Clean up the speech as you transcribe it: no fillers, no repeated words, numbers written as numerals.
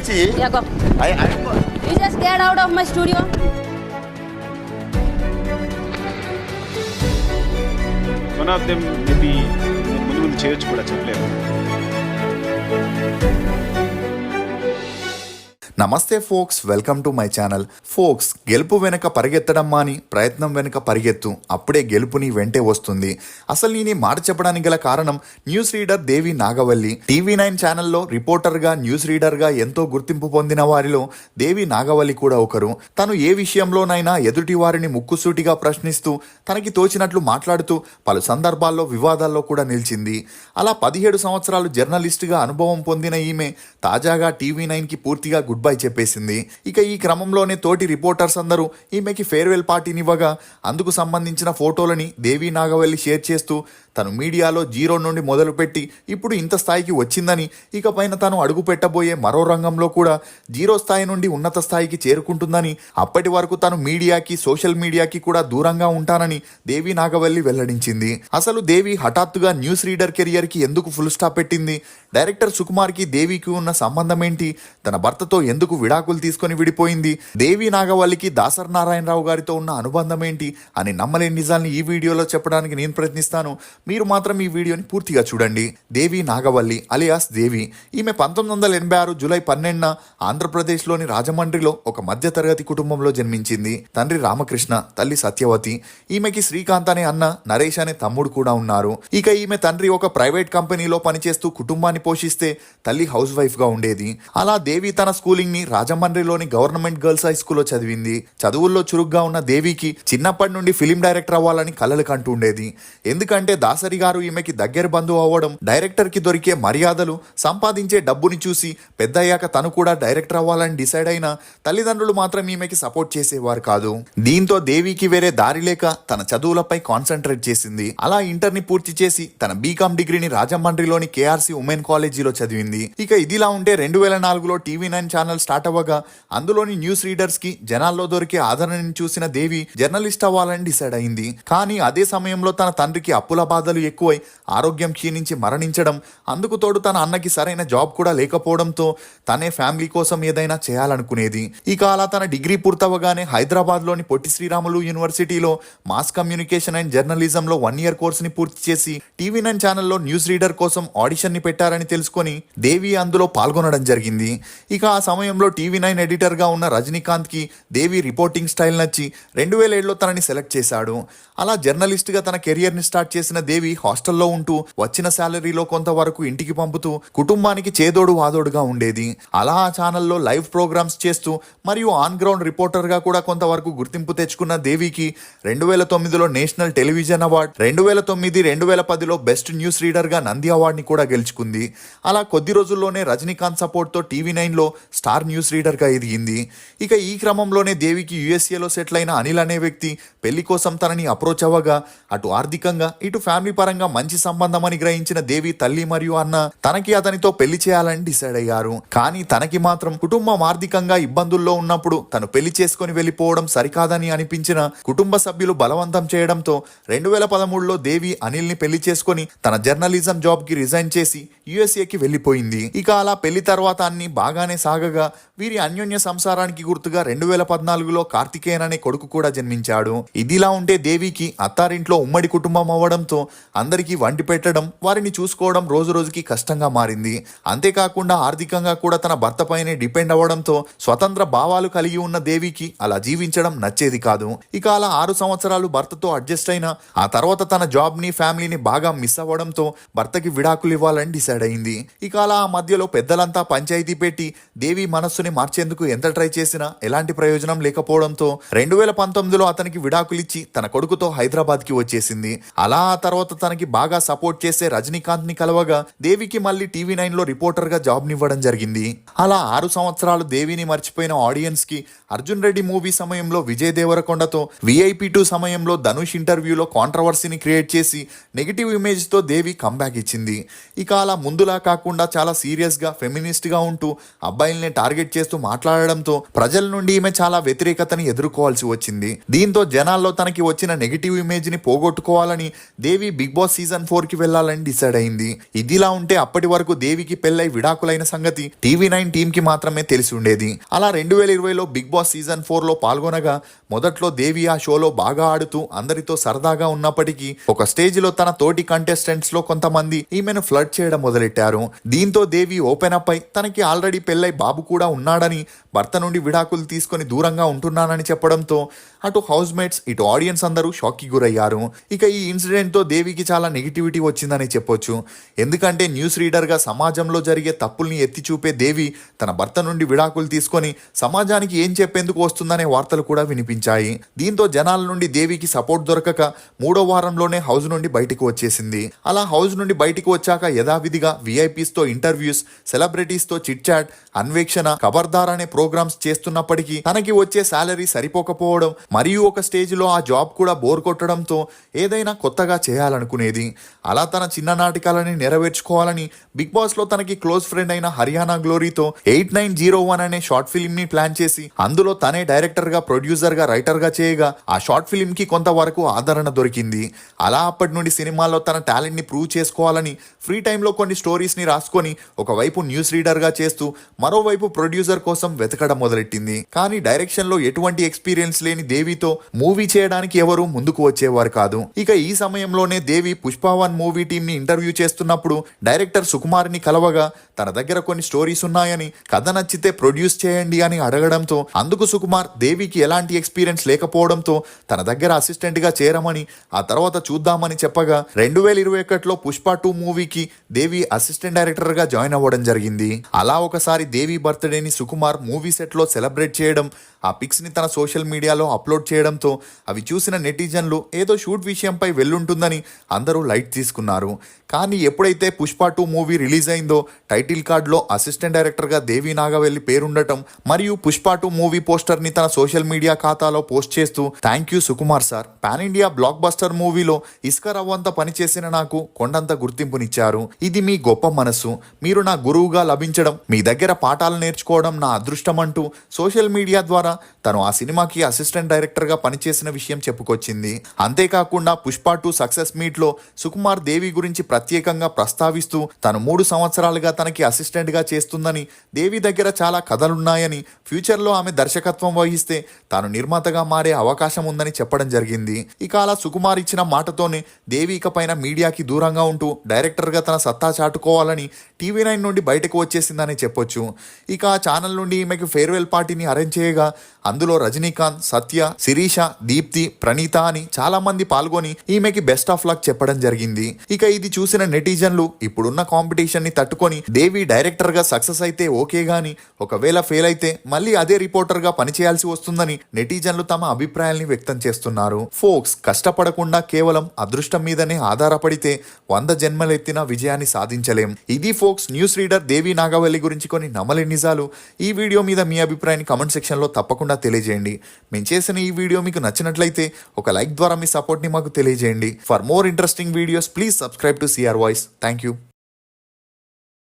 నుంచి Yeah, go. You just get out of my studio. One of them maybe ముందు ముందు చేయొచ్చు కూడా, చెప్పలేదు. నమస్తే folks, welcome to my channel. Folks, గెలుపు వెనుక పరిగెత్తడం మాని ప్రయత్నం వెనుక పరిగెత్తు, అప్పుడే గెలుపు నీ వెంటే వస్తుంది. అసలు నేను ఈ మాట చెప్పడానికి గల కారణం న్యూస్ రీడర్ దేవి నాగవల్లి. టీవీ9 ఛానల్లో రిపోర్టర్గా, న్యూస్ రీడర్గా ఎంతో గుర్తింపు పొందిన వారిలో దేవి నాగవల్లి కూడా ఒకరు. తను ఏ విషయంలోనైనా ఎదుటి వారిని ముక్కుసూటిగా ప్రశ్నిస్తూ తనకి తోచినట్లు మాట్లాడుతూ పలు సందర్భాల్లో వివాదాల్లో కూడా నిలిచింది. అలా 17 సంవత్సరాలు జర్నలిస్టుగా అనుభవం పొందిన ఈమె తాజాగా టీవీ9కి పూర్తిగా గుడ్ బై చెప్పేసింది. ఇక ఈ క్రమంలోనే తోటి రిపోర్టర్స్ అందరూ ఈమెకి ఫేర్వెల్ పార్టీనివ్వగా అందుకు సంబంధించిన ఫోటోలని దేవి నాగవల్లి షేర్ చేస్తూ తను మీడియాలో జీరో నుండి మొదలుపెట్టి ఇప్పుడు ఇంత స్థాయికి వచ్చిందని, ఇకపైన తను అడుగు పెట్టబోయే మరో రంగంలో కూడా జీరో స్థాయి నుండి ఉన్నత స్థాయికి చేరుకుంటుందని, అప్పటి వరకు తను మీడియాకి, సోషల్ మీడియాకి కూడా దూరంగా ఉంటానని దేవి నాగవల్లి వెల్లడించింది. అసలు దేవి హఠాత్తుగా న్యూస్ రీడర్ కెరియర్కి ఎందుకు ఫుల్ స్టాప్ పెట్టింది? డైరెక్టర్ సుకుమార్కి దేవికి ఉన్న సంబంధం ఏంటి? తన భర్తతో ఎందుకు విడాకులు తీసుకొని విడిపోయింది? దేవి నాగవల్లికి దాసర్ నారాయణరావు గారితో ఉన్న అనుబంధం ఏంటి అని నమ్మలేని నిజాల్ని ఈ వీడియోలో చెప్పడానికి నేను ప్రయత్నిస్తాను. మీరు మాత్రం ఈ వీడియోని పూర్తిగా చూడండి. దేవి నాగవల్లి అలియాస్ దేవి. ఈమె 1986 జూలై 12న ఆంధ్రప్రదేశ్లోని రాజమండ్రిలో ఒక మధ్యతరగతి కుటుంబంలో జన్మించింది. తండ్రి రామకృష్ణ, తల్లి సత్యవతి. ఈమెకి శ్రీకాంత్ అనే అన్న, నరేష్ అనే తమ్ముడు కూడా ఉన్నారు. ఇక ఈమె తండ్రి ఒక ప్రైవేట్ కంపెనీలో పనిచేస్తూ కుటుంబాన్ని పోషిస్తే తల్లి హౌస్ వైఫ్ గా ఉండేది. అలా దేవి తన స్కూలింగ్ ని రాజమండ్రిలోని గవర్నమెంట్ గర్ల్స్ హై స్కూల్లో చదివింది. చదువుల్లో చురుగ్గా ఉన్న దేవికి చిన్నప్పటి నుండి ఫిలిం డైరెక్టర్ అవ్వాలని కలలు కంటూ ఉండేది. ఎందుకంటే దాసరి గారు ఈమెకి దగ్గర బంధువు అవ్వడం, డైరెక్టర్ కి దొరికే మర్యాదలు, సంపాదించే డబ్బుని చూసి పెద్దయ్యాక తను కూడా డైరెక్టర్ అవ్వాలని డిసైడ్ అయినా తల్లిదండ్రులు మాత్రం ఈమెకి సపోర్ట్ చేసేవారు కాదు. దీంతో దేవికి వేరే దారి లేక తన చదువులపై కాన్సన్ట్రేట్ చేసింది. అలా ఇంటర్ ని పూర్తి చేసి తన బీకామ్ డిగ్రీని రాజమండ్రిలోని కేఆర్సి ఉమెన్ కాలేజీలో చదివింది. ఇక ఇదిలా ఉంటే 2004లో టీవీ9 ఛానల్ స్టార్ట్ అవ్వగా అందులోని న్యూస్ రీడర్స్ కి జనాల్లో దొరికే ఆదరణని చూసిన దేవి జర్నలిస్ట్ అవ్వాలని డిసైడ్ అయింది. కానీ అదే సమయంలో తన తండ్రికి అప్పుల బాధలు ఎక్కువై ఆరోగ్యం క్షీణించి మరణించడం, అందుకు తోడు తన అన్నకి సరైన జాబ్ కూడా లేకపోవడంతో తనే ఫ్యామిలీ కోసం ఏదైనా చేయాలనుకునేది. ఇక అలా తన డిగ్రీ పూర్తవగానే హైదరాబాద్లోని పొట్టి శ్రీరాములు యూనివర్సిటీలో మాస్ కమ్యూనికేషన్ అండ్ జర్నలిజంలో 1 year కోర్సుని పూర్తి చేసి టీవీ9 ఛానల్లో న్యూస్ రీడర్ కోసం ఆడిషన్ ని పెట్టారని తెలుసుకొని దేవి అందులో పాల్గొనడం జరిగింది. ఇక ఆ సమయంలో టీవీ9 ఎడిటర్ గా ఉన్న రజనీకాంత్ కి దేవి రిపోర్టింగ్ స్టైల్ నచ్చి 2007లో తనని సెలెక్ట్ చేశాడు. అలా జర్నలిస్ట్ గా తన కెరియర్ ని స్టార్ట్ చేసిన దేవి హాస్టల్లో ఉంటూ వచ్చిన శాలరీలో కొంతవరకు ఇంటికి పంపుతూ కుటుంబానికి చేదోడు వాదోడుగా ఉండేది. అలా ఆ ఛానల్లో లైవ్ ప్రోగ్రామ్స్ చేస్తూ మరియు ఆన్ గ్రౌండ్ రిపోర్టర్ గా కూడా కొంతవరకు గుర్తింపు తెచ్చుకున్న దేవికి 2009లో నేషనల్ టెలివిజన్ అవార్డ్, 2009, 2010లో బెస్ట్ న్యూస్ రీడర్ గా నంది అవార్డ్ ని కూడా గెలుచుకుంది. అలా కొద్ది రోజుల్లోనే రజనీకాంత్ సపోర్ట్ తో టీవీ9లో స్టార్ న్యూస్ రీడర్ గా ఎదిగింది. ఇక ఈ క్రమంలోనే దేవికి యుఎస్ఏలో సెటిల్ అయిన అనిల్ అనే వ్యక్తి పెళ్లి కోసం తనని అప్రోచ్ అవ్వగా అటు ఆర్థికంగా ఇటు ఫ్యామిలీ పరంగా మంచి సంబంధం అని గ్రహించిన దేవి తల్లి మరియు అన్న తనకి అతనితో పెళ్లి చేయాలని డిసైడ్ అయ్యారు. కానీ తనకి మాత్రం కుటుంబం ఆర్థికంగా ఇబ్బందుల్లో ఉన్నప్పుడు తను పెళ్లి చేసుకుని వెళ్లిపోవడం సరికాదని అనిపించిన కుటుంబ సభ్యులు బలవంతం చేయడంతో 2013లో దేవి అనిల్ ని పెళ్లి చేసుకుని తన జర్నలిజం జాబ్ కి రిజైన్ చేసి యుఎస్ఏకి వెళ్లిపోయింది. ఇక అలా పెళ్లి తర్వాత అన్ని బాగానే సాగగా వీరి అన్యోన్య సంసారానికి గుర్తుగా 2014లో కార్తికేయన్ అనే కొడుకు కూడా జన్మించాడు. ఇదిలా ఉంటే దేవికి అత్తారింట్లో ఉమ్మడి కుటుంబం అవ్వడంతో అందరికీ వండి పెట్టడం, వారిని చూసుకోవడం రోజు రోజుకి కష్టంగా మారింది. అంతేకాకుండా ఆర్థికంగా కూడా తన భర్త పైనే డిపెండ్ అవ్వడంతో స్వతంత్ర భావాలు కలిగి ఉన్న దేవికి అలా జీవించడం నచ్చేది కాదు. ఇక అలా 6 సంవత్సరాలు భర్తతో అడ్జస్ట్ అయినా ఆ తర్వాత తన జాబ్ ని, ఫ్యామిలీని బాగా మిస్ అవ్వడంతో భర్తకి విడాకులు ఇవ్వాలని డిసైడ్ అయింది. ఇక అలా ఆ మధ్యలో పెద్దలంతా పంచాయతీ పెట్టి దేవి మనస్సుని మార్చేందుకు ఎంత ట్రై చేసినా ఎలాంటి ప్రయోజనం లేకపోవడంతో 2019లో అతనికి విడాకులిచ్చి తన కొడుకుతో హైదరాబాద్ కి వచ్చేసింది. అలా ఆ తర్వాత తనకి బాగా సపోర్ట్ చేసే రజనీకాంత్ ని కలవగా దేవికి మళ్ళీ టీవీ9లో రిపోర్టర్ గా జాబ్ నివ్వడం జరిగింది. అలా 6 సంవత్సరాలు దేవిని మర్చిపోయిన ఆడియన్స్ కి అర్జున్ రెడ్డి మూవీ సమయంలో విజయ్ దేవరకొండతో, VIP2 సమయంలో ధనుష్ ఇంటర్వ్యూలో కాంట్రవర్సీని క్రియేట్ చేసి నెగిటివ్ ఇమేజ్ తో దేవి కంబ్యాక్ ఇచ్చింది. ఇక అలా ముందులా కాకుండా చాలా సీరియస్ గా, ఫెమినిస్ట్ గా ఉంటూ అబ్బాయిల్ని టార్గెట్ చేస్తూ మాట్లాడడంతో ప్రజల నుండి ఈమె చాలా వ్యతిరేకతని ఎదుర్కోవాల్సి వచ్చింది. దీంతో జనాల్లో తనకి వచ్చిన నెగిటివ్ ఇమేజ్ ని పోగొట్టుకోవాలని దేవి దేవి బిగ్ బాస్ సీజన్ 4 కి వెళ్లాలని డిసైడ్ అయింది. ఇదిలా ఉంటే అప్పటి వరకు దేవికి పెళ్లై విడాకులైన సంగతి TV9 టీమ్ కి మాత్రమే తెలిసి ఉండేది. అలా 2020లో బిగ్ బాస్ సీజన్ 4 లో పాల్గొనగా మొదట్లో దేవి ఆ షోలో బాగా ఆడుతూ అందరితో సరదాగా ఉన్నప్పటికీ ఒక స్టేజ్ లో తన తోటి కంటెస్టెంట్స్ లో కొంతమంది ఈమెను ఫ్లర్ట్ చేయడం మొదలెట్టారు. దీంతో దేవి ఓపెన్ అప్ అయి తనకి ఆల్రెడీ పెళ్లై బాబు కూడా ఉన్నాడని, భర్త నుండి విడాకులు తీసుకొని దూరంగా ఉంటున్నానని చెప్పడంతో అటు హౌస్ మేట్స్ ఇటు ఆడియన్స్ అందరూ షాక్ కి గురయ్యారు. ఇక ఈ ఇన్సిడెంట్ తో దేవికి చాలా నెగిటివిటీ వచ్చిందని చెప్పొచ్చు. ఎందుకంటే న్యూస్ రీడర్ గా సమాజంలో జరిగే తప్పుల్ని ఎత్తి చూపే దేవి తన భర్త నుండి విడాకులు తీసుకొని సమాజానికి ఏం చెప్పేందుకు వస్తుందనే వార్తలు కూడా వినిపించాయి. దీంతో జనాల నుండి దేవికి సపోర్ట్ దొరకక 3వ వారంలోనే హౌస్ నుండి బయటికి వచ్చేసింది. అలా హౌస్ నుండి బయటికి వచ్చాక యథావిధిగా VIPs తో ఇంటర్వ్యూస్, సెలబ్రిటీస్ తో చిట్ చాట్, అన్వేషణ, ఖబర్దార్ అనే ప్రోగ్రామ్స్ చేస్తున్నప్పటికీ తనకి వచ్చే శాలరీ సరిపోకపోవడం మరియు ఒక స్టేజ్ లో ఆ జాబ్ కూడా బోర్ కొట్టడంతో ఏదైనా కొత్తగా చేయాలనుకునేది. అలా తన చిన్న నాటకాలని నెరవేర్చుకోవాలని బిగ్ బాస్ లో తనకి క్లోజ్ ఫ్రెండ్ అయిన హర్యానా గ్లోరీతో 8901 అనే షార్ట్ ఫిల్మ్ ని ప్లాన్ చేసి అందులో తనే డైరెక్టర్ గా, ప్రొడ్యూసర్ గా, రైటర్ గా చేయగా ఆ షార్ట్ ఫిల్మ్ కి కొంతవరకు ఆదరణ దొరికింది. అలా అప్పటి నుండి సినిమాల్లో తన టాలెంట్ ని ప్రూవ్ చేసుకోవాలని ఫ్రీ టైంలో కొన్ని స్టోరీస్ ని రాసుకొని ఒకవైపు న్యూస్ రీడర్ గా చేస్తూ మరోవైపు ప్రొడ్యూసర్ కోసం వెతకడం మొదలెట్టింది. కానీ డైరెక్షన్ లో ఎటువంటి ఎక్స్పీరియన్స్ లేని దేవితో మూవీ చేయడానికి ఎవరు ముందుకు వచ్చేవారు కాదు. ఇక ఈ సమయంలోనే దేవి పుష్ప1 మూవీ టీమ్ ని ఇంటర్వ్యూ చేస్తున్నప్పుడు డైరెక్టర్ సుకుమార్ ని కలవగా తన దగ్గర కొన్ని స్టోరీస్ ఉన్నాయని, కథ నచ్చితే ప్రొడ్యూస్ చేయండి అని అడగడంతో అందుకు సుకుమార్ దేవికి ఎలాంటి ఎక్స్పీరియన్స్ లేకపోవడంతో తన దగ్గర అసిస్టెంట్ గా చేరమని, ఆ తర్వాత చూద్దామని చెప్పగా 2021లో పుష్ప2 మూవీకి దేవి అసిస్టెంట్ డైరెక్టర్ గా జాయిన్ అవ్వడం జరిగింది. అలా ఒకసారి దేవి బర్త్డేని సుకుమార్ మూవీ సెట్ లో సెలబ్రేట్ చేయడం, ఆ పిక్స్ ని తన సోషల్ మీడియాలో అప్లోడ్ చేయడంతో అవి చూసిన నెటిజన్లు ఏదో షూట్ విషయంపై వెళ్ళుంటుందని అందరూ లైట్ తీసుకున్నారు. కానీ ఎప్పుడైతే పుష్ప2 మూవీ రిలీజ్ అయిందో టైటిల్ కార్డ్లో అసిస్టెంట్ డైరెక్టర్గా దేవి నాగవెల్లి పేరుండటం మరియు పుష్ప2 మూవీ పోస్టర్ ని తన సోషల్ మీడియా ఖాతాలో పోస్ట్ చేస్తూ thank you Sukumar sir, pan India block buster మూవీలో ఇసుక రవ్వంత పనిచేసిన నాకు కొండంత గుర్తింపునిచ్చారు. ఇది మీ గొప్ప మనసు, మీరు నా గురువుగా లభించడం, మీ దగ్గర పాఠాలు నేర్చుకోవడం నా అదృష్టం అంటూ సోషల్ మీడియా ద్వారా తను ఆ సినిమాకి అసిస్టెంట్ డైరెక్టర్ గా పనిచేసిన విషయం చెప్పుకొచ్చింది. అంతేకాకుండా పుష్ప2 సక్సెస్ మీట్ లో సుకుమార్ దేవి గురించి ప్రత్యేకంగా ప్రస్తావిస్తూ తను 3 సంవత్సరాలుగా తనకి అసిస్టెంట్ గా చేస్తుందని, దేవి దగ్గర చాలా కథలున్నాయని, ఫ్యూచర్ లో ఆమె దర్శకత్వం వహిస్తే తాను నిర్మాతగా మారే అవకాశం ఉందని చెప్పడం జరిగింది. ఇక అలా సుకుమార్ ఇచ్చిన మాటతోనే దేవి ఇకపైన మీడియాకి దూరంగా ఉంటూ డైరెక్టర్ గా తన సత్తా చాటుకోవాలని TV9 నుండి బయటకు వచ్చేసిందని చెప్పొచ్చు. ఇక ఆ ఛానల్ నుండి ఈమెకి ఫేర్వెల్ పార్టీని అరేంజ్ చేయగా అందులో రజనీకాంత్, సత్య, శిరీష, దీప్తి, ప్రణీత అని చాలా మంది పాల్గొని ఈమెకి బెస్ట్ ఆఫ్ లక్ చెప్పడం జరిగింది. ఇక ఇది చూసిన నెటిజన్లు ఇప్పుడున్న కాంపిటీషన్ ని తట్టుకొని దేవి డైరెక్టర్ గా సక్సెస్ అయితే ఓకే గాని ఒకవేళ ఫెయిల్ అయితే మళ్ళీ అదే రిపోర్టర్ గా పనిచేయాల్సి వస్తుందని నెటిజన్లు తమ అభిప్రాయాల్ని వ్యక్తం చేస్తున్నారు. ఫోక్స్ కష్టపడకుండా కేవలం అదృష్టం మీదనే ఆధారపడితే 100 జన్మలెత్తిన విజయాన్ని సాధించలేం. ఇది ఫోక్స్ న్యూస్ రీడర్ దేవి నాగవల్లి గురించి కొన్ని నమ్మలేని నిజాలు. ఈ వీడియో మీద మీ అభిప్రాయాన్ని కామెంట్ సెక్షన్ లో తప్పకుండా తెలియజేయండి. మేము చేసిన ఈ వీడియో మీకు నచ్చినట్లయితే ఒక లైక్ ద్వారా మీ సపోర్ట్ ని మాకు తెలియజేయండి. For more interesting videos please subscribe to CR voice. Thank you.